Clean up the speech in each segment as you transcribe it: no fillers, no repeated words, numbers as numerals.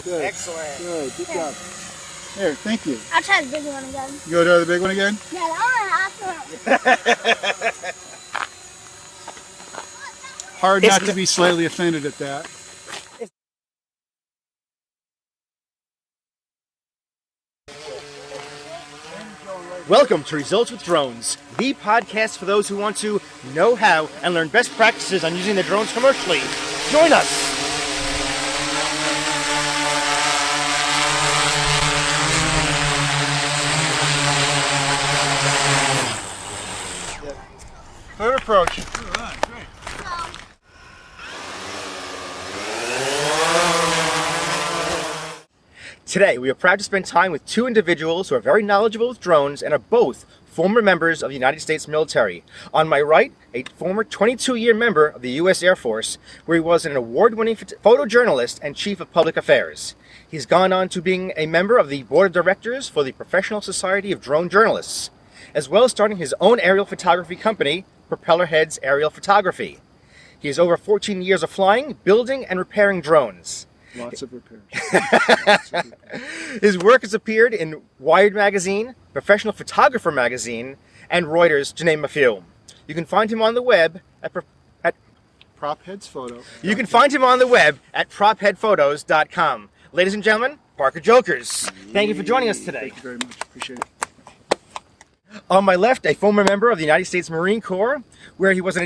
Good. Excellent. Good. Good job. Here, thank you. I'll try the big one again. You go to the big one again? Yeah, that one awesome. Hard not to be slightly offended at that. Welcome to Results with Drones, the podcast for those who want to know how and learn best practices on using the drones commercially. Join us! Good approach. Today, we are proud to spend time with two individuals who are very knowledgeable with drones and are both former members of the United States military. On my right, a former 22-year member of the U.S. Air Force, where he was an award-winning photojournalist and chief of public affairs. He's gone on to being a member of the board of directors for the Professional Society of Drone Journalists, as well as starting his own aerial photography company, Propellerheads Aerial Photography. He has over 14 years of flying, building, and repairing drones. Lots of repairs. His work has appeared in Wired magazine, Professional Photographer magazine, and Reuters, to name a few. You can find him on the web at Propheads Photo. You can find him on the web at propheadphotos.com. Ladies and gentlemen, Parker Gyokeres. Thank you for joining us today. Thank you very much. Appreciate it. On my left, a former member of the United States Marine Corps, where he was an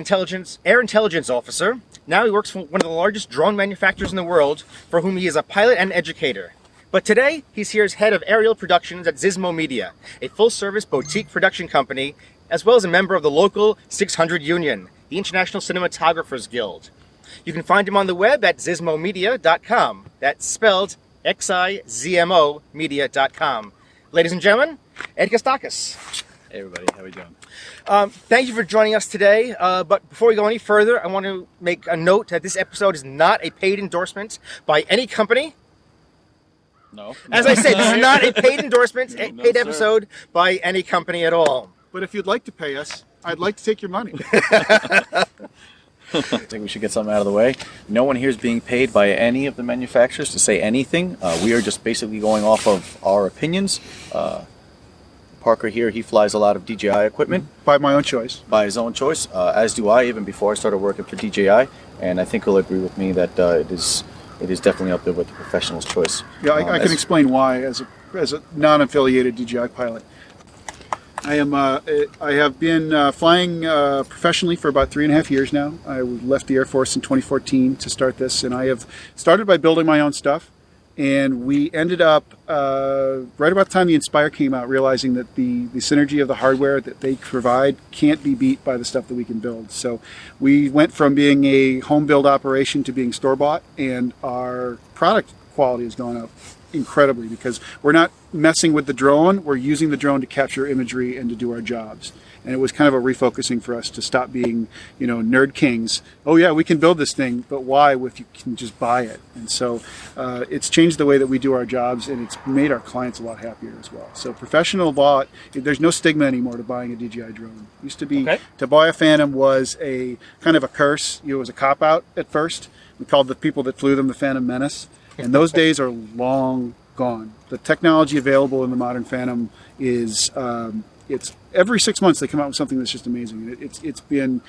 air intelligence officer. Now he works for one of the largest drone manufacturers in the world, for whom he is a pilot and educator. But today, he's here as head of aerial productions at Xizmo Media, a full-service boutique production company, as well as a member of the local 600 Union, the International Cinematographers Guild. You can find him on the web at xizmomedia.com. That's spelled Xizmo media.com. Ladies and gentlemen, Ed Kostakis. Hey everybody, how are we doing? Thank you for joining us today, but before we go any further, I want to make a note that this episode is not a paid endorsement by any company. No. As I said, this is not a paid endorsement, No, paid sir. episode by any company at all. But if you'd like to pay us, I'd like to take your money. I think we should get something out of the way. No one here is being paid by any of the manufacturers to say anything. We are just basically going off of our opinions. Parker here, he flies a lot of DJI equipment. By my own choice. By his own choice, as do I, even before I started working for DJI. And I think he'll agree with me that it is definitely up there with the professional's choice. Yeah, I can explain why as a non-affiliated DJI pilot. I have been flying professionally for about 3.5 years now. I left the Air Force in 2014 to start this, and I have started by building my own stuff. And we ended up, right about the time the Inspire came out, realizing that the synergy of the hardware that they provide can't be beat by the stuff that we can build. So we went from being a home build operation to being store-bought, and our product quality has gone up incredibly because we're not messing with the drone, we're using the drone to capture imagery and to do our jobs. And it was kind of a refocusing for us to stop being, nerd kings. Oh yeah, we can build this thing, but why if you can just buy it? And so it's changed the way that we do our jobs, and it's made our clients a lot happier as well. So professional bought, there's no stigma anymore to buying a DJI drone. Used to be, to buy a Phantom was a kind of a curse. It was a cop-out at first. We called the people that flew them the Phantom Menace. And those days are long gone. The technology available in the modern Phantom is... it's every 6 months they come out with something that's just amazing. It's been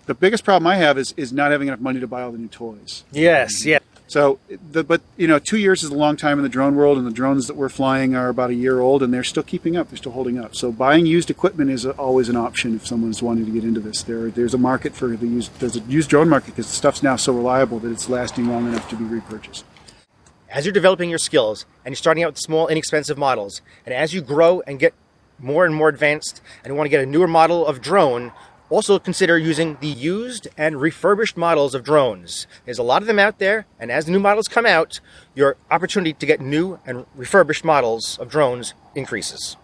the biggest problem I have is not having enough money to buy all the new toys. Yes, yeah. So, 2 years is a long time in the drone world, and the drones that we're flying are about a year old, and they're still keeping up. They're still holding up. So, buying used equipment is always an option if someone's wanting to get into this. There's a market for there's a used drone market because the stuff's now so reliable that it's lasting long enough to be repurchased. As you're developing your skills and you're starting out with small, inexpensive models, and as you grow and get more and more advanced and want to get a newer model of drone, also consider using the used and refurbished models of drones. There's a lot of them out there, and as the new models come out, your opportunity to get new and refurbished models of drones increases.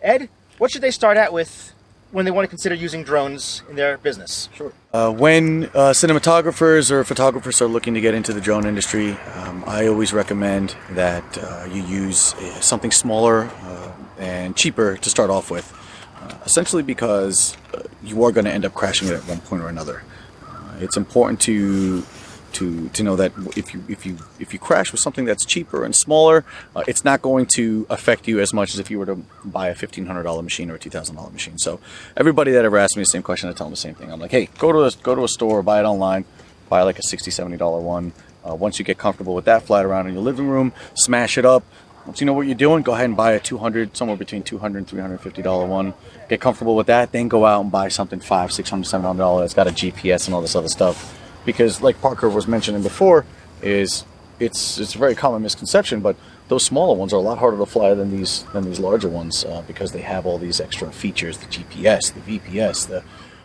Ed, what should they start out with when they want to consider using drones in their business? Sure. When cinematographers or photographers are looking to get into the drone industry, I always recommend that you use something smaller and cheaper to start off with, essentially because you are going to end up crashing it at one point or another. It's important to to know that if you crash with something that's cheaper and smaller, it's not going to affect you as much as if you were to buy a $1,500 machine or a $2,000 machine. So everybody that ever asks me the same question, I tell them the same thing. I'm like, hey, go to a store, buy it online, buy like a $60, $70 one. Once you get comfortable with that, fly it around in your living room, smash it up. Once you know what you're doing, go ahead and buy a somewhere between $200 and $350 one. Get comfortable with that, then go out and buy something $500, $600, $700 that's got a GPS and all this other stuff. Because, like Parker was mentioning before, it's a very common misconception, but those smaller ones are a lot harder to fly than these larger ones because they have all these extra features: the GPS, the VPS,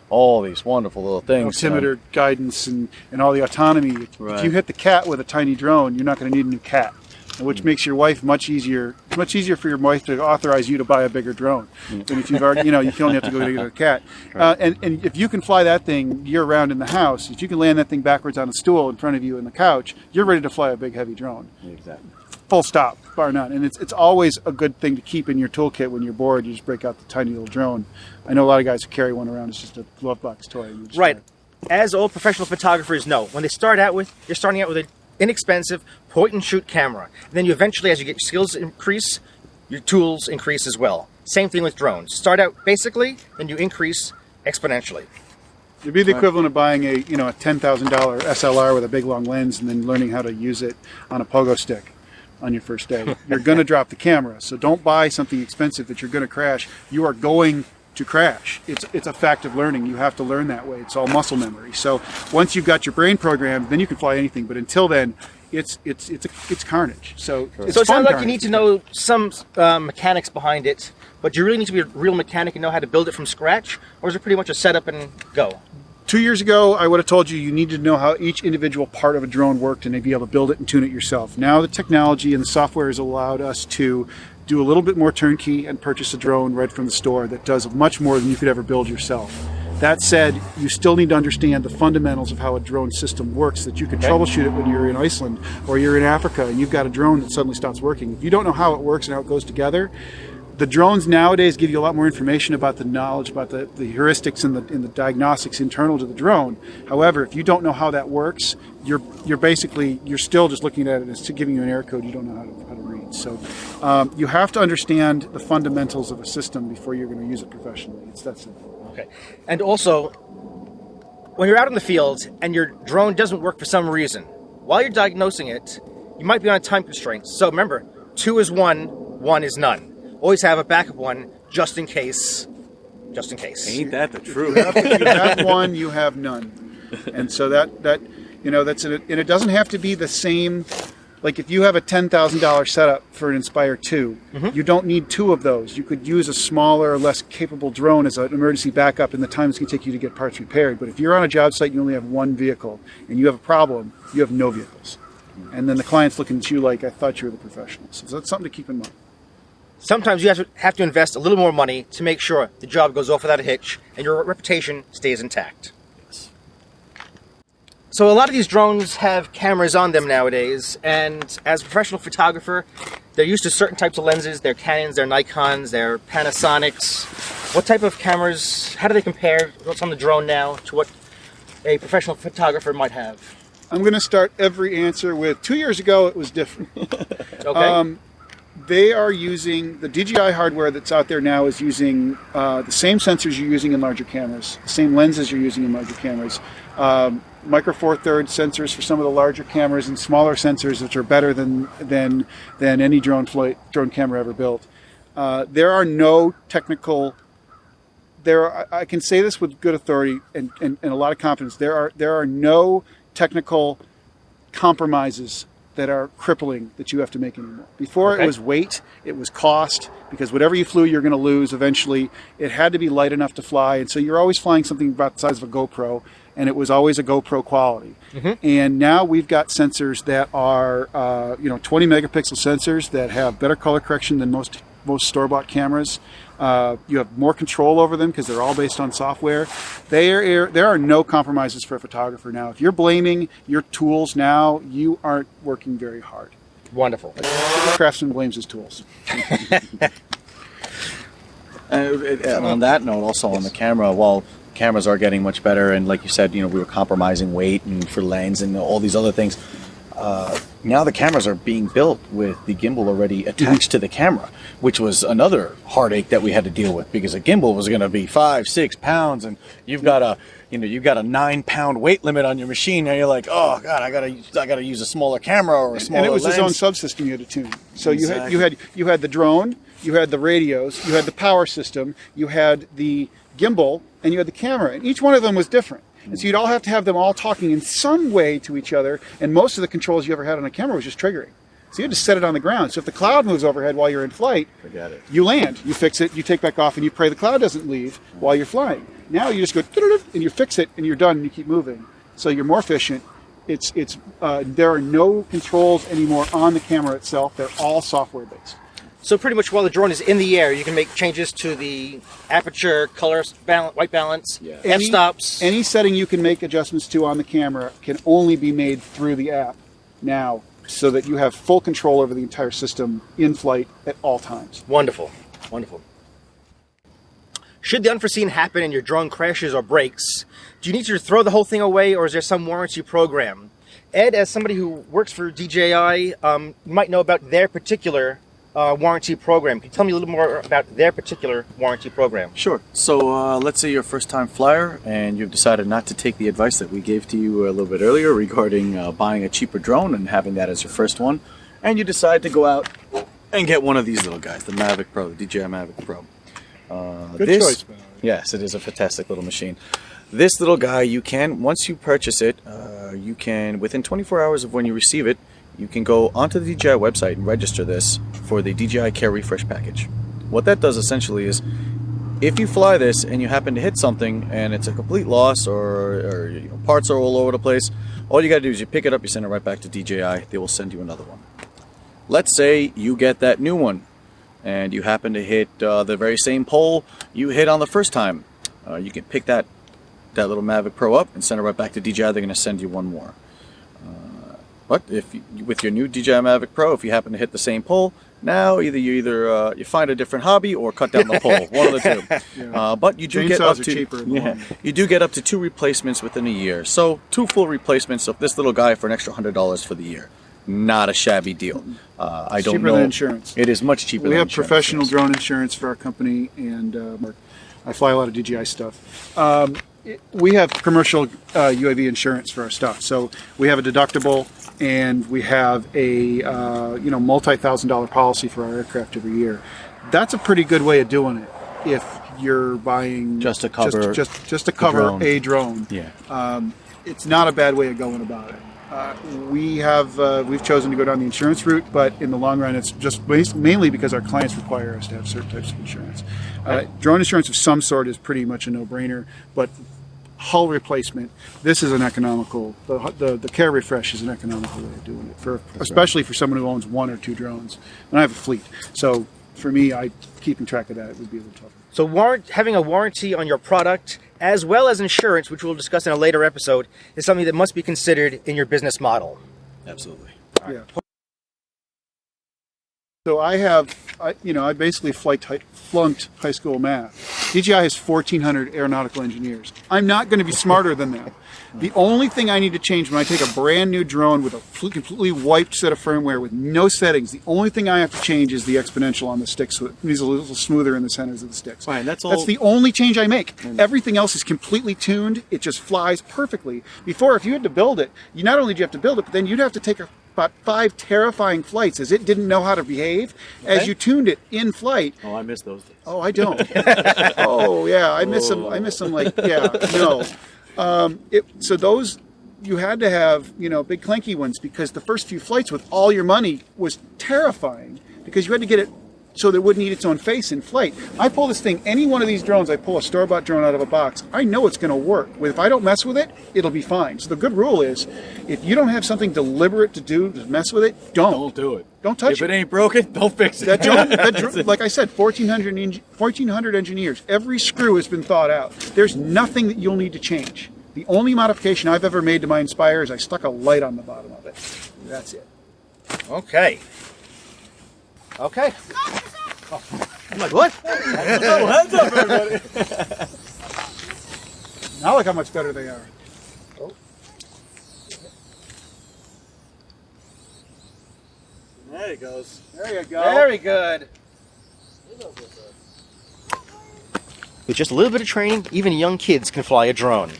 all these wonderful little things. Altimeter guidance and all the autonomy. Right. If you hit the cat with a tiny drone, you're not going to need a new cat, which makes your wife much easier for your wife to authorize you to buy a bigger drone than if you've already, you only have to go to get a cat. And if you can fly that thing year round in the house, if you can land that thing backwards on a stool in front of you in the couch, you're ready to fly a big heavy drone. Exactly. Full stop, bar none. And it's always a good thing to keep in your toolkit when you're bored. You just break out the tiny little drone. I know a lot of guys who carry one around. It's just a glove box toy. Right. As all professional photographers know, when you're starting out with an inexpensive point-and-shoot camera. And then you eventually, as you get your skills increase, your tools increase as well. Same thing with drones. Start out basically, then you increase exponentially. It'd be the equivalent of buying a $10,000 SLR with a big long lens and then learning how to use it on a pogo stick on your first day. You're going to drop the camera, so don't buy something expensive that you're going to crash. You are going to crash. It's a fact of learning. You have to learn that way. It's all muscle memory. So once you've got your brain programmed, then you can fly anything. But until then, it's carnage. So it sounds like you need to know some mechanics behind it, but you really need to be a real mechanic and know how to build it from scratch, or is it pretty much a setup and go? 2 years ago, I would have told you needed to know how each individual part of a drone worked and then be able to build it and tune it yourself. Now the technology and the software has allowed us to do a little bit more turnkey and purchase a drone right from the store that does much more than you could ever build yourself. That said, you still need to understand the fundamentals of how a drone system works so that you can troubleshoot it when you're in Iceland or you're in Africa and you've got a drone that suddenly stops working. If you don't know how it works and how it goes together, the drones nowadays give you a lot more information about the knowledge, about the heuristics and the diagnostics internal to the drone. However, if you don't know how that works, you're still just looking at it as giving you an error code you don't know how to read. So you have to understand the fundamentals of a system before you're going to use it professionally. It's that simple. Okay. And also, when you're out in the field and your drone doesn't work for some reason, while you're diagnosing it, you might be on a time constraint. So remember, 2 is 1, 1 is none. Always have a backup one just in case. Just in case. Ain't that the truth? If you have one, you have none. And so that's it. And it doesn't have to be the same. Like if you have a $10,000 setup for an Inspire 2, you don't need 2 of those. You could use a smaller, less capable drone as an emergency backup in the time it's going to take you to get parts repaired. But if you're on a job site, you only have one vehicle, and you have a problem, you have no vehicles. And then the client's looking at you like, I thought you were the professional. So that's something to keep in mind. Sometimes you have to invest a little more money to make sure the job goes off without a hitch and your reputation stays intact. Yes. So a lot of these drones have cameras on them nowadays, and as a professional photographer, they're used to certain types of lenses. They're Canons, they're Nikons, they're Panasonics. What type of cameras, how do they compare what's on the drone now to what a professional photographer might have? I'm going to start every answer with 2 years ago it was different. Okay. They are using, the DJI hardware that's out there now is using the same sensors you're using in larger cameras, the same lenses you're using in larger cameras, micro four thirds sensors for some of the larger cameras and smaller sensors which are better than any drone camera ever built. There are no technical, I can say this with good authority and a lot of confidence, there are no technical compromises that are crippling that you have to make anymore. Before it was weight, it was cost, because whatever you flew, you're going to lose eventually. It had to be light enough to fly, and so you're always flying something about the size of a GoPro, and it was always a GoPro quality. And now we've got sensors that are 20 megapixel sensors that have better color correction than most store-bought cameras. You have more control over them because they're all based on software. There are no compromises for a photographer now. If you're blaming your tools now, you aren't working very hard. Wonderful. The craftsman blames his tools. And on that note, also on the camera, while cameras are getting much better, and like you said, we were compromising weight and for lens and all these other things. Now the cameras are being built with the gimbal already attached to the camera, which was another heartache that we had to deal with, because a gimbal was going to be 5-6 pounds, and you've got a 9-pound weight limit on your machine. Now you're like, oh god, I gotta use a smaller camera or a smaller lens. And it was his own subsystem you had to tune. So exactly. you had the drone, you had the radios, you had the power system, you had the gimbal, and you had the camera, and each one of them was different. And so you'd all have to have them all talking in some way to each other, and most of the controls you ever had on a camera was just triggering. So you had to set it on the ground. So if the cloud moves overhead while you're in flight, forget it. You land, you fix it, you take back off, and you pray the cloud doesn't leave while you're flying. Now you just go, and you fix it, and you're done, and you keep moving. So you're more efficient. There are no controls anymore on the camera itself. They're all software-based. So pretty much while the drone is in the air, you can make changes to the aperture, color, white balance, f-stops. Any setting you can make adjustments to on the camera can only be made through the app now, so that you have full control over the entire system in flight at all times. Wonderful, wonderful. Should the unforeseen happen and your drone crashes or breaks, do you need to throw the whole thing away, or is there some warranty program? Ed, as somebody who works for DJI, you might know about their particular warranty program. Can you tell me a little more about their particular warranty program? Sure. So let's say you're a first-time flyer and you've decided not to take the advice that we gave to you a little bit earlier regarding buying a cheaper drone and having that as your first one, and you decide to go out and get one of these little guys, the Mavic Pro, the DJI Mavic Pro. Good choice, man. Yes, it is a fantastic little machine. This little guy, you can, once you purchase it, you can, within 24 hours of when you receive it, you can go onto the DJI website and register this for the DJI Care Refresh package. What that does essentially is, if you fly this and you happen to hit something and it's a complete loss, or parts are all over the place, all you got to do is you pick it up, you send it right back to DJI, they will send you another one. Let's say you get that new one and you happen to hit the very same pole you hit on the first time. You can pick that little Mavic Pro up and send it right back to DJI. They're going to send you one more. But with your new DJI Mavic Pro, if you happen to hit the same pole, now you find a different hobby or cut down the pole, one of the two. Yeah. But you do Chainsaws get up are to cheaper in the long run. you do get up to 2 replacements within a year. So 2 full replacements of this little guy for an extra $100 for the year. Not a shabby deal. I don't cheaper know. than insurance. It is much cheaper. We than have insurance, professional yes. drone insurance for our company, and I fly a lot of DJI stuff. We have commercial UAV insurance for our stuff. So we have a deductible, and we have a multi-$1,000 policy for our aircraft every year. That's a pretty good way of doing it if you're buying Just to cover just to cover drone. a drone. Yeah. It's not a bad way of going about it. We've chosen to go down the insurance route, but in the long run, it's just mainly because our clients require us to have certain types of insurance. Drone insurance of some sort is pretty much a no-brainer, but hull replacement, this is an economical. The Care Refresh is an economical way of doing it, especially for someone who owns 1 or 2 drones. And I have a fleet, so for me, keeping track of that it would be a little tougher. So having a warranty on your product, as well as insurance, which we'll discuss in a later episode, is something that must be considered in your business model. Absolutely. Yeah. So I basically flunked high school math. DJI has 1,400 aeronautical engineers. I'm not going to be smarter than them. The only thing I need to change when I take a brand new drone with a completely wiped set of firmware with no settings, the only thing I have to change is the exponential on the sticks. So it's a little smoother in the centers of the sticks. Fine, that's all. That's the only change I make. Everything else is completely tuned. It just flies perfectly. Before, if you had to build it, not only do you have to build it, but then you'd have to take about 5 terrifying flights as it didn't know how to behave as you tuned it in flight. Oh, I miss those days. Oh, I don't. Oh, yeah, I miss them. I miss them like, yeah, no. So those, you had to have, big clanky ones, because the first few flights with all your money was terrifying, because you had to get it so that it wouldn't eat its own face in flight. I pull this thing, any one of these drones, I pull a store-bought drone out of a box, I know it's going to work. If I don't mess with it, it'll be fine. So the good rule is, if you don't have something deliberate to do to mess with it, don't do it. Don't touch If it ain't broken, don't fix it. That drone, like I said, 1,400 engineers. Every screw has been thought out. There's nothing that you'll need to change. The only modification I've ever made to my Inspire is I stuck a light on the bottom of it. That's it. Okay. Okay. Oh. I'm like, what? Hands up, everybody. Now look how much better they are. There he goes. There you go. Very good. With just a little bit of training, even young kids can fly a drone.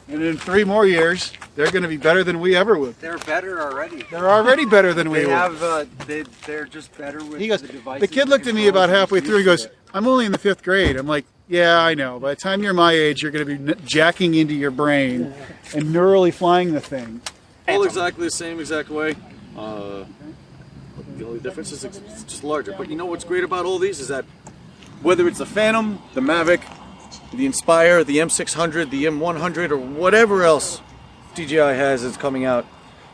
And in 3 more years, they're going to be better than we ever would. They're better already. They're already better than we They would. have. They're just better with He goes, the devices. the kid looked at me about halfway through. He goes, I'm only in the 5th grade. I'm like, yeah, I know. By the time you're my age, you're going to be jacking into your brain and neurally flying the thing. All exactly the same exact way. The only difference is it's just larger. But you know what's great about all these is that whether it's the Phantom, the Mavic, the Inspire, the M600, the M100, or whatever else DJI has is coming out,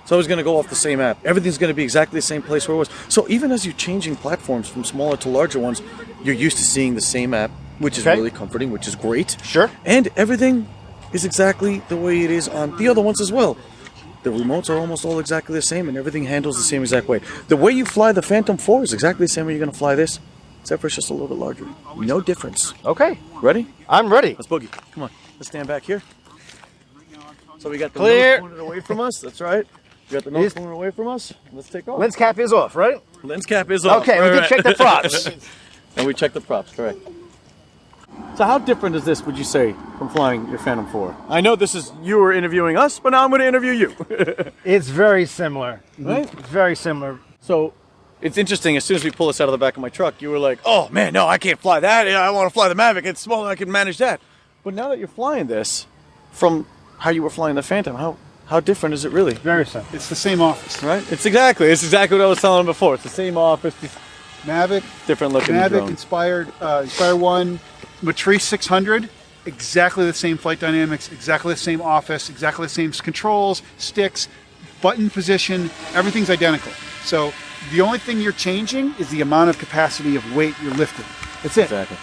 it's always going to go off the same app. Everything's going to be exactly the same place where it was. So even as you're changing platforms from smaller to larger ones, you're used to seeing the same app, which is really comforting, which is great. Sure. And everything is exactly the way it is on the other ones as well. The remotes are almost all exactly the same, and everything handles the same exact way. The way you fly the Phantom 4 is exactly the same way you're going to fly this, except for it's just a little bit larger. No difference. Okay. Ready? I'm ready. Let's boogie. Come on. Let's stand back here. So we got the Clear. nose pointed away from us. That's right. We got the nose pointed away from us. Let's take off. Lens cap is off, right? Lens cap is off. Okay, we can check the props. And we check the props, correct. So how different is this, would you say, from flying your Phantom 4? I know this is, you were interviewing us, but now I'm going to interview you. It's very similar. Right? It's very similar. So it's interesting, as soon as we pull this out of the back of my truck, you were like, oh man, no, I can't fly that. I want to fly the Mavic. It's small, I can manage that. But now that you're flying this, from how you were flying the Phantom, how different is it really? Very simple. It's the same office. Right? It's exactly what I was telling him before. It's the same office, just Mavic, different looking Mavic, drone. Inspired 1, Matrice 600, exactly the same flight dynamics, exactly the same office, exactly the same controls, sticks, button position, everything's identical. So the only thing you're changing is the amount of capacity of weight you're lifting. That's it. Exactly.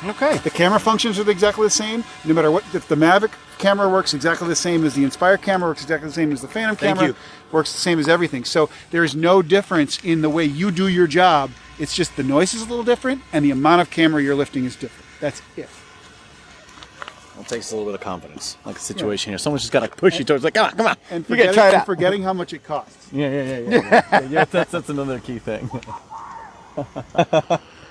Okay. The camera functions are exactly the same, no matter what. If the Mavic camera works exactly the same as the Inspire camera, works exactly the same as the Phantom camera, works the same as everything. So there's no difference in the way you do your job. It's just the noise is a little different, and the amount of camera you're lifting is different. That's it. It takes a little bit of confidence, like a situation here. Someone's just got to push you towards, like, come on. And You gotta try it out. forgetting how much it costs. Yeah, that's another key thing.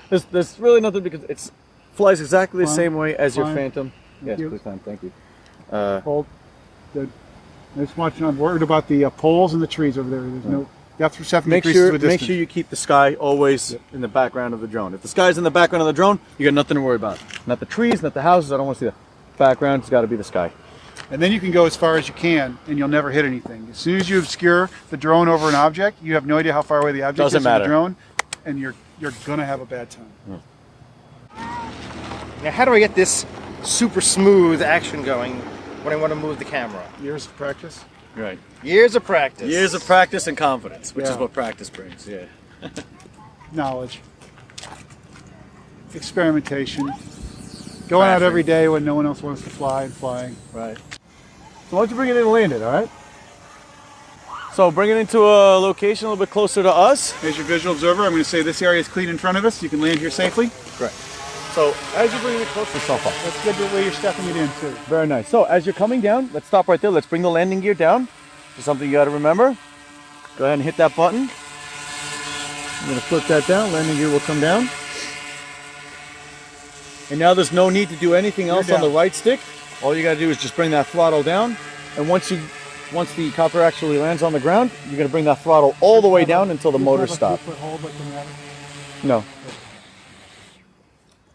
there's really nothing, because it flies exactly the same way as your Fine. Phantom. Yes, you. please, thank you. Hold. Good. I just watching. I'm worried about the poles and the trees over there. There's no depth perception. Make decreases sure with make distance. sure you keep the sky always in the background of the drone. If the sky's in the background of the drone, you got nothing to worry about. Not the trees, not the houses. I don't want to see the background. It's got to be the sky. And then you can go as far as you can, and you'll never hit anything. As soon as you obscure the drone over an object, you have no idea how far away the object Doesn't is from matter. the drone, and you're gonna have a bad time. Now, how do I get this super smooth action going when I want to move the camera? Years of practice. Right. Years of practice. Years of practice and confidence, which is Yeah. what practice brings. Yeah. Knowledge. Experimentation. Going out every day when no one else wants to fly and flying. Right. So why don't you bring it in and land it, all right? So bring it into a location a little bit closer to us. Here's your visual observer. I'm going to say this area is clean in front of us. You can land here safely. Correct. So as you bring it closer, yourself up. That's good the way you're stepping it in too. Very nice. So as you're coming down, let's stop right there. Let's bring the landing gear down. There's something you got to remember. Go ahead and hit that button. I'm going to flip that down. Landing gear will come down. And now there's no need to do anything else on the down. right stick. All you got to do is just bring that throttle down. And once the copter actually lands on the ground, you're going to bring that throttle all the way down until the motor stops. No.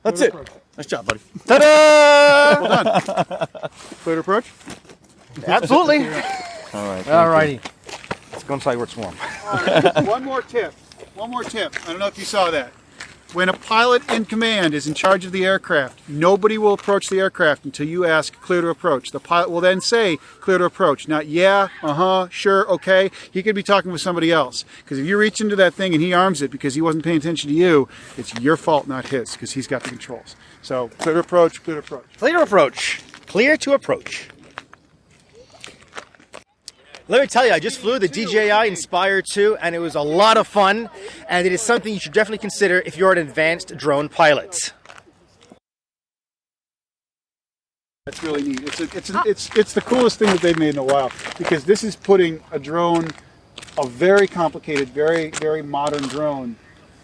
That's it. Nice job, buddy. Ta-da! Well done. Clear to approach? Absolutely. All right. Alrighty. Let's go inside where it's warm. One more tip. I don't know if you saw that. When a pilot in command is in charge of the aircraft, nobody will approach the aircraft until you ask clear to approach. The pilot will then say clear to approach. Not yeah, sure, okay. He could be talking with somebody else. Because if you reach into that thing and he arms it because he wasn't paying attention to you, it's your fault, not his, because he's got the controls. So clear to approach, clear to approach. Clear to approach. Clear to approach. Let me tell you, I just flew the DJI Inspire 2, and it was a lot of fun, and it is something you should definitely consider if you're an advanced drone pilot. It's really neat. It's the coolest thing that they've made in a while, because this is putting a drone, a very complicated, very modern drone,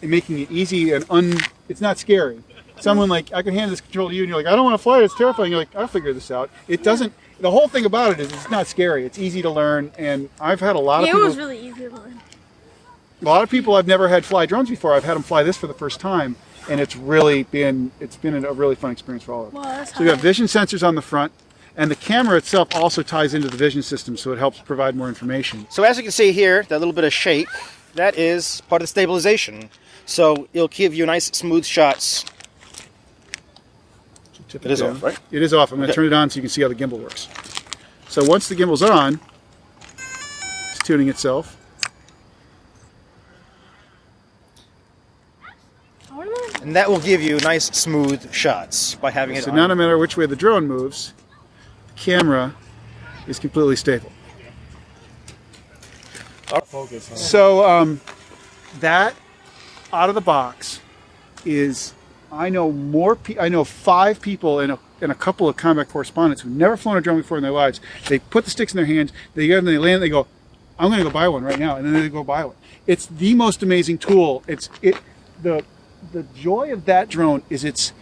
and making it easy and it's not scary. Someone like, I can hand this control to you and you're like, I don't want to fly it, it's terrifying. You're like, I'll figure this out. It doesn't, the whole thing about it is it's not scary. It's easy to learn, and I've had a lot of people. It was really easy to learn. A lot of people I've never had fly drones before, I've had them fly this for the first time, and it's been a really fun experience for all of them. Wow, that's So you have vision sensors on the front, and the camera itself also ties into the vision system, so it helps provide more information. So as you can see here, that little bit of shake, that is part of the stabilization. So it'll give you nice smooth shots. Tip It is down. off, right? It is off. I'm going to turn it on so you can see how the gimbal works. So once the gimbal's on, it's tuning itself. And that will give you nice smooth shots by having it So on. now no matter which way the drone moves, the camera is completely stable. So that out of the box is, I know 5 people and a couple of combat correspondents who've never flown a drone before in their lives. They put the sticks in their hands, they get them, they land, they go, I'm going to go buy one right now, and then they go buy one. It's the most amazing tool. The joy of that drone is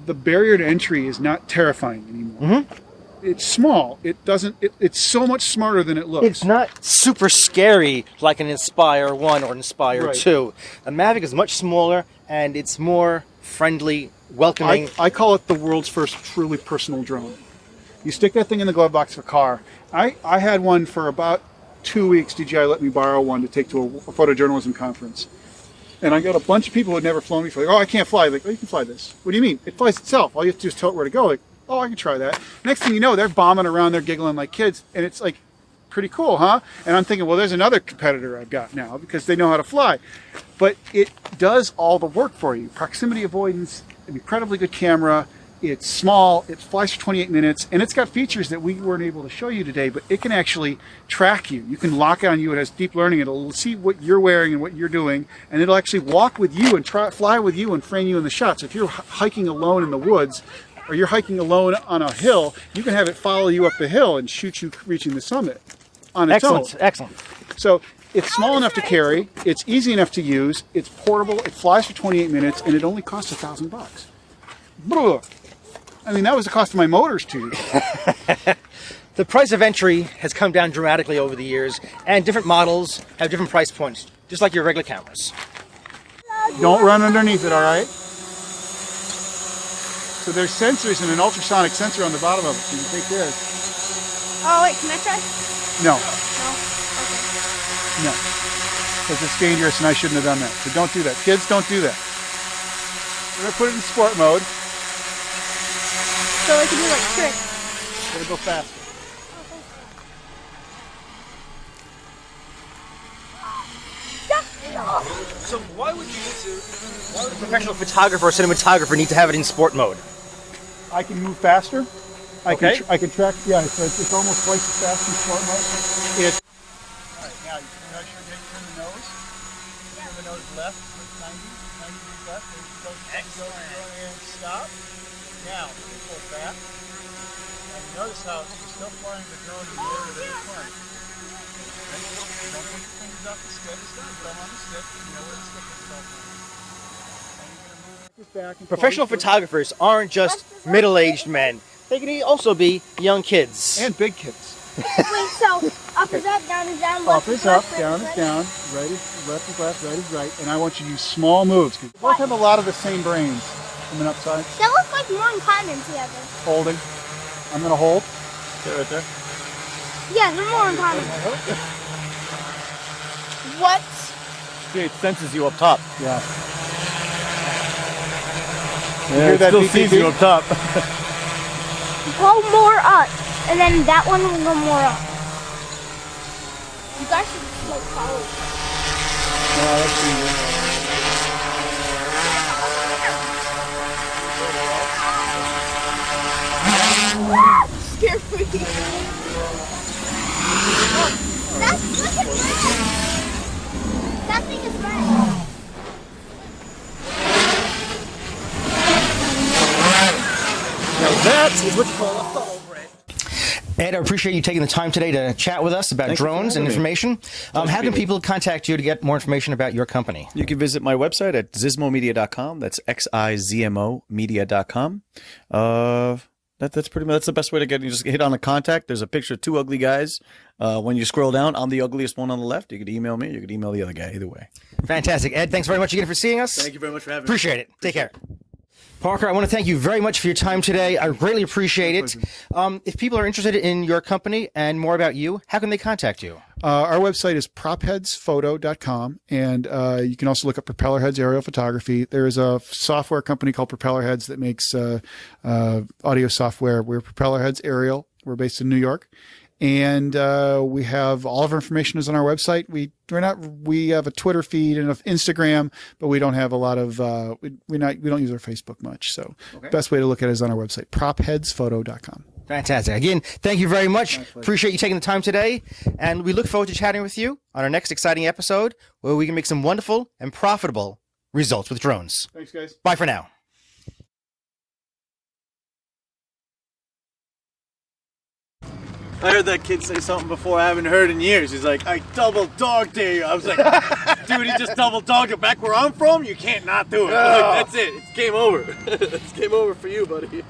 the barrier to entry is not terrifying anymore. It's small. It's so much smarter than it looks. It's not super scary like an Inspire 1 or Inspire Right. 2. A Mavic is much smaller and it's more friendly, welcoming. I call it the world's first truly personal drone. You stick that thing in the glove box of a car. I had one for about 2 weeks. DJI let me borrow one to take to a photojournalism conference. And I got a bunch of people who had never flown before. Like, oh, I can't fly. Like, oh, you can fly this. What do you mean? It flies itself. All you have to do is tell it where to go. Like, oh, I can try that. Next thing you know, they're bombing around, they're giggling like kids, and it's like, pretty cool, huh? And I'm thinking, well, there's another competitor I've got now because they know how to fly. But it does all the work for you. Proximity avoidance, an incredibly good camera. It's small, it flies for 28 minutes, and it's got features that we weren't able to show you today, but it can actually track you. You can lock on you, it has deep learning, it'll see what you're wearing and what you're doing, and it'll actually walk with you and fly with you and frame you in the shot. So if you're hiking alone in the woods, or you're hiking alone on a hill, you can have it follow you up the hill and shoot you reaching the summit on its own. Excellent. So it's small enough to carry, it's easy enough to use, it's portable, it flies for 28 minutes, and it only costs $1,000. Blah. I mean, that was the cost of my motors too. The price of entry has come down dramatically over the years, and different models have different price points, just like your regular cameras. Don't run underneath it, all right? So there's sensors and an ultrasonic sensor on the bottom of it, so you can take this. Oh, wait, can I try? No, No? Okay. no. Because it's dangerous and I shouldn't have done that. So don't do that. Kids, don't do that. We're going to put it in sport mode. So I can do like tricks. It's going to go faster. So why would a professional photographer or cinematographer need to have it in sport mode? I can move faster. I Okay. can track. Yeah, it's almost twice as fast in sport mode. All right, now you can turn the nose. Turn the nose left, 90 degrees left. There you go. And stop. Now pull back. And notice how you're still flying the drone in the area that you're flying. Okay? Don't take your fingers off the stick. Put them on the stick. You know where the stick is all flying. And you're going to move it back and Professional forward. photographers aren't just middle-aged men. They can also be young kids. And big kids. Wait, so up is up, down is down, Up left is is up, left, down right is down, right is left is left, right is right, and I want you to use small moves. 'Cause we both have a lot of the same brains. Coming upside, They look like more in common together. holding. I'm gonna hold. Stay right there. Yeah, they're more in common. What? Yeah, it senses you up top. Yeah. Yeah, hear it that still beep, sees beep, you beep? up top. Go more up, and then that one will go more up. You guys should like follow. Scared me. That's look at that. That thing is red. Now that nuts is what you call a thoroughbred. Ed, I appreciate you taking the time today to chat with us about Thank you for drones and having me. information. How can people contact you to get more information about your company? You can visit my website at xizmomedia.com. That's XIZMO media.com. That's pretty much, that's the best way to get. You just hit on a contact. There's a picture of two ugly guys. When you scroll down, I'm the ugliest one on the left. You could email me. You could email the other guy. Either way. Fantastic. Ed, thanks very much again for seeing us. Thank you very much for having me. Appreciate it. Take care. Parker, I want to thank you very much for your time today. I greatly appreciate it. If people are interested in your company and more about you, how can they contact you? Our website is propheadsphoto.com, and you can also look up Propellerheads Aerial Photography. There is a software company called Propellerheads that makes audio software. We're Propellerheads Aerial. We're based in New York, and we have all of our information is on our website. We have a Twitter feed and an Instagram, but we don't have a lot of we don't use our Facebook much. So best way to look at it is on our website, propheadsphoto.com. Fantastic. Again, thank you very much. Appreciate you taking the time today. And we look forward to chatting with you on our next exciting episode where we can make some wonderful and profitable results with drones. Thanks, guys. Bye for now. I heard that kid say something before I haven't heard in years. He's like, I double dog dare you. I was like, dude, he just double dogged it. Back where I'm from, you can't not do it. Like, that's it. It's game over. It's game over for you, buddy.